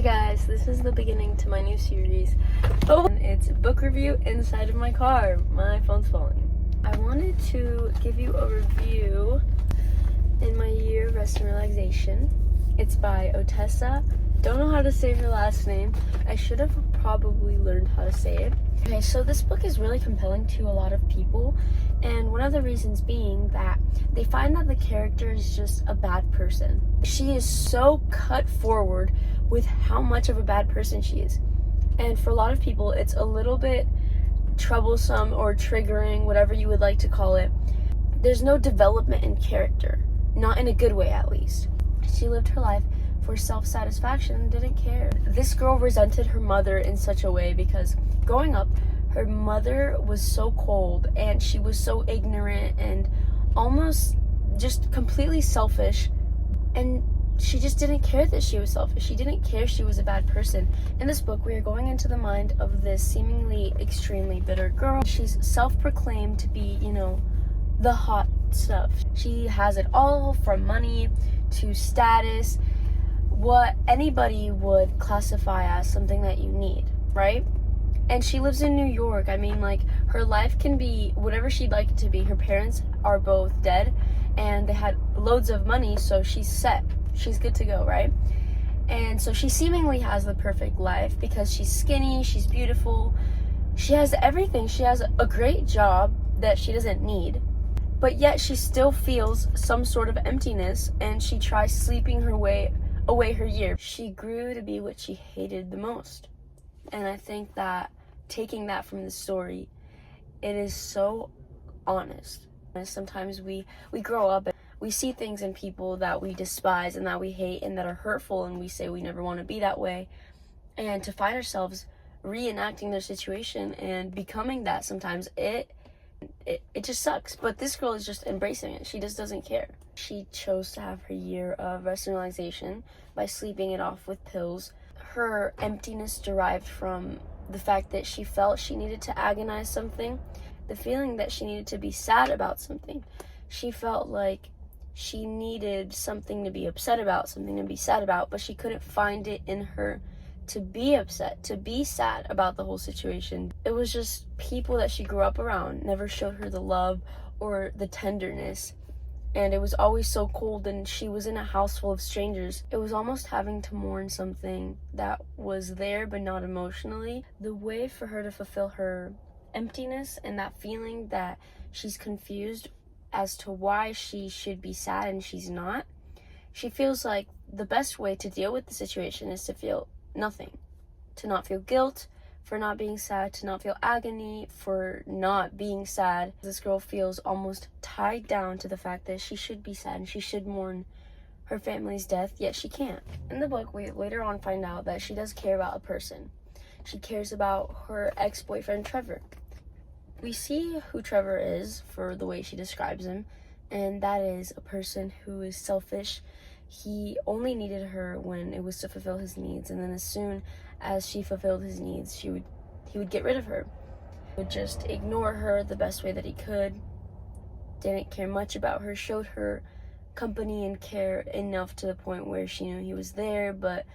Hey guys, this is the beginning to my new series. It's a book review inside of my car. My phone's falling. I wanted to give you a review in my year of rest and relaxation. It's by Ottessa. Don't know how to say her last name. I should have probably learned how to say it. Okay, so this book is really compelling to a lot of people, and one of the reasons being that they find that the character is just a bad person. She is so cut forward with how much of a bad person she is. And for a lot of people, it's a little bit troublesome or triggering, whatever you would like to call it. There's no development in character, not in a good way at least. She lived her life for self-satisfaction and didn't care. This girl resented her mother in such a way because growing up, her mother was so cold and she was so ignorant and almost just completely selfish, and she just didn't care that she was selfish. She didn't care she was a bad person. In this book, we are going into the mind of this seemingly extremely bitter girl. She's self-proclaimed to be, the hot stuff. She has it all, from money to status, what anybody would classify as something that you need, right? And she lives in New York. I mean, her life can be whatever she'd like it to be. Her parents are both dead and they had loads of money, so she's set. She's good to go, right? And so she seemingly has the perfect life because she's skinny, she's beautiful, she has everything. She has a great job that she doesn't need, but yet she still feels some sort of emptiness, and she tries sleeping her way away her year. She grew to be what she hated the most. And I think that taking that from the story, it is so honest. And sometimes we grow up and we see things in people that we despise and that we hate and that are hurtful, and we say we never want to be that way. And to find ourselves reenacting their situation and becoming that, sometimes it just sucks. But this girl is just embracing it. She just doesn't care. She chose to have her year of rest and relaxation by sleeping it off with pills. Her emptiness derived from the fact that she felt she needed to agonize something, the feeling that she needed to be sad about something. She felt like she needed something to be upset about, something to be sad about, but she couldn't find it in her to be upset, to be sad about the whole situation. It was just people that she grew up around never showed her the love or the tenderness, and it was always so cold, and she was in a house full of strangers. It was almost having to mourn something that was there but not emotionally. The way for her to fulfill her emptiness and that feeling that she's confused as to why she should be sad and she's not, she feels like the best way to deal with the situation is to feel nothing, to not feel guilt for not being sad, to not feel agony for not being sad. This girl feels almost tied down to the fact that she should be sad and she should mourn her family's death, yet she can't. In the book, we later on find out that she does care about a person. She cares about her ex-boyfriend Trevor. We see who Trevor is for the way she describes him, and that is a person who is selfish. He only needed her when it was to fulfill his needs, and then as soon as she fulfilled his needs, he would get rid of her. He would just ignore her the best way that he could, didn't care much about her, showed her company and care enough to the point where she knew he was there, but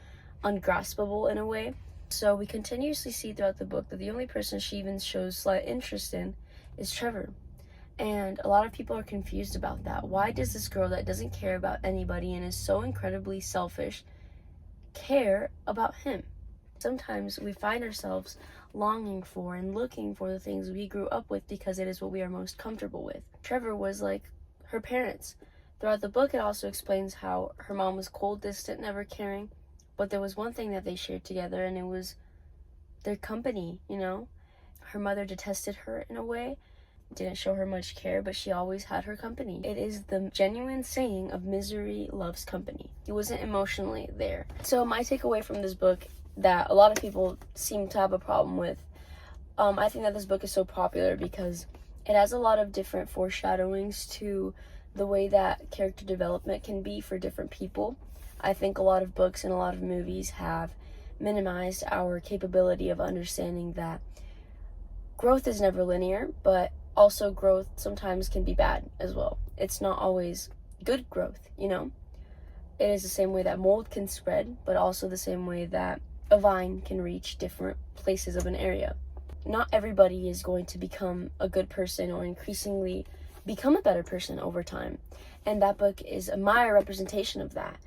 ungraspable in a way. So we continuously see throughout the book that the only person she even shows slight interest in is Trevor. And a lot of people are confused about that. Why does this girl that doesn't care about anybody and is so incredibly selfish care about him? Sometimes we find ourselves longing for and looking for the things we grew up with because it is what we are most comfortable with. Trevor was like her parents. Throughout the book, it also explains how her mom was cold, distant, never caring. But there was one thing that they shared together, and it was their company, Her mother detested her in a way, didn't show her much care, but she always had her company. It is the genuine saying of misery loves company. He wasn't emotionally there. So my takeaway from this book that a lot of people seem to have a problem with, I think that this book is so popular because it has a lot of different foreshadowings to the way that character development can be for different people. I think a lot of books and a lot of movies have minimized our capability of understanding that growth is never linear, but also growth sometimes can be bad as well. It's not always good growth, it is the same way that mold can spread, but also the same way that a vine can reach different places of an area. Not everybody is going to become a good person or increasingly become a better person over time. And that book is a mirror representation of that.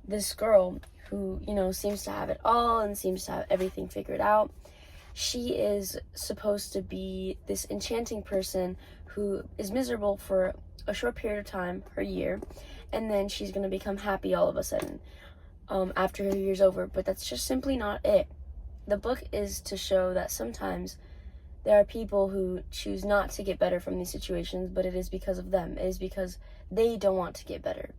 This girl who, seems to have it all and seems to have everything figured out, she is supposed to be this enchanting person who is miserable for a short period of time, her year, and then she's going to become happy all of a sudden after her year's over. But that's just simply not it. The book is to show that sometimes there are people who choose not to get better from these situations, but it is because of them. It is because they don't want to get better.